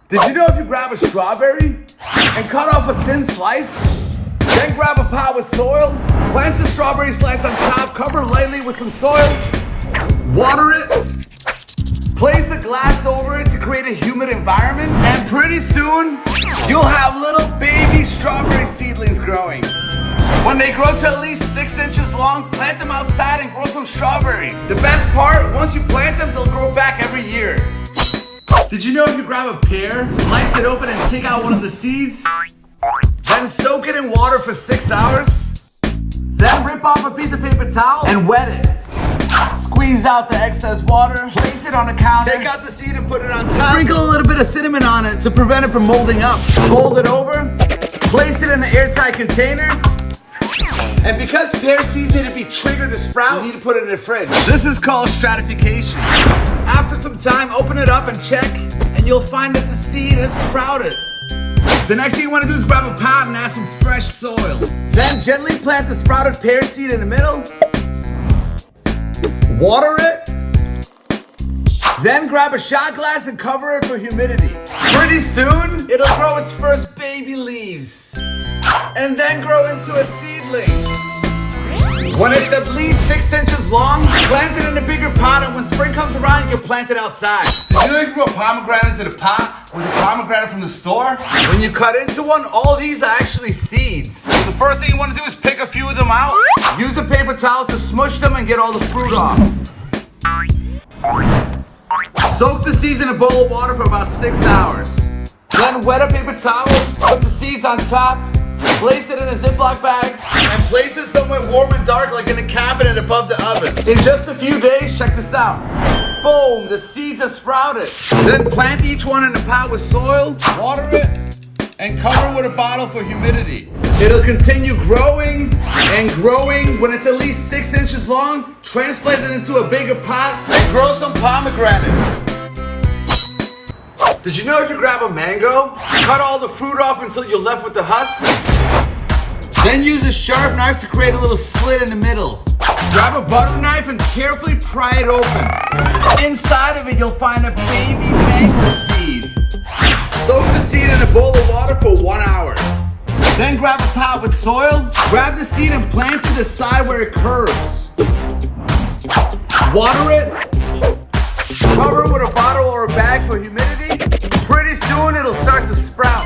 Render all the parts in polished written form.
Did you know if you grab a strawberry and cut off a thin slice, then grab a pot with soil, plant the strawberry slice on top, cover lightly with some soil, water it, place a glass over it to create a humid environment, and pretty soon, you'll have little baby strawberry seedlings growing. When they grow to at least 6 inches long, plant them outside and grow some strawberries. The best part, once you plant them, they'll grow back every year. Did you know if you grab a pear, slice it open and take out one of the seeds, then soak it in water for 6 hours, then rip off a piece of paper towel and wet it. Squeeze out the excess water, place it on the counter, take out the seed and put it on top, sprinkle a little bit of cinnamon on it to prevent it from molding up, fold it over, place it in an airtight container, and because pear seeds need to be triggered to sprout, you need to put it in the fridge. This is called stratification. After some time, open it up and check, and you'll find that the seed has sprouted. The next thing you want to do is grab a pot and add some fresh soil. Then gently plant the sprouted pear seed in the middle. Water it. Then grab a shot glass and cover it for humidity. Pretty soon, it'll grow its first baby leaves. And then grow into a seedling. When it's at least 6 inches long, plant it in a bigger pot, and when spring comes around, you can plant it outside. Did you know you can grow pomegranates in a pot with a pomegranate from the store? When you cut into one, all these are actually seeds. So the first thing you want to do is pick a few of them out. Use a paper towel to smush them and get all the fruit off. Soak the seeds in a bowl of water for about 6 hours. Then wet a paper towel, put the seeds on top, place it in a Ziploc bag, and place it somewhere warm and dark like in a cabinet above the oven. In just a few days, check this out. Boom, the seeds have sprouted. Then plant each one in a pot with soil, water it, and cover it with a bottle for humidity. It'll continue growing and growing. When it's at least 6 inches long, transplant it into a bigger pot and grow some pomegranates. Did you know if you grab a mango, cut all the fruit off until you're left with the husk, then use a sharp knife to create a little slit in the middle. Grab a butter knife and carefully pry it open. Inside of it, you'll find a baby mango seed. Soak the seed in a bowl of water for 1 hour. Then grab a pot with soil, grab the seed and plant to the side where it curves. Water it, cover it with a bottle or a bag for humidity. Pretty soon it'll start to sprout.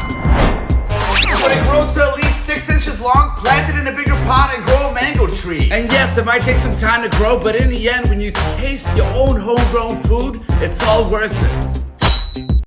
When it grows to at least 6 inches long, plant it in a bigger pot and grow a mango tree. And yes, it might take some time to grow, but in the end, when you taste your own homegrown food, it's all worth it.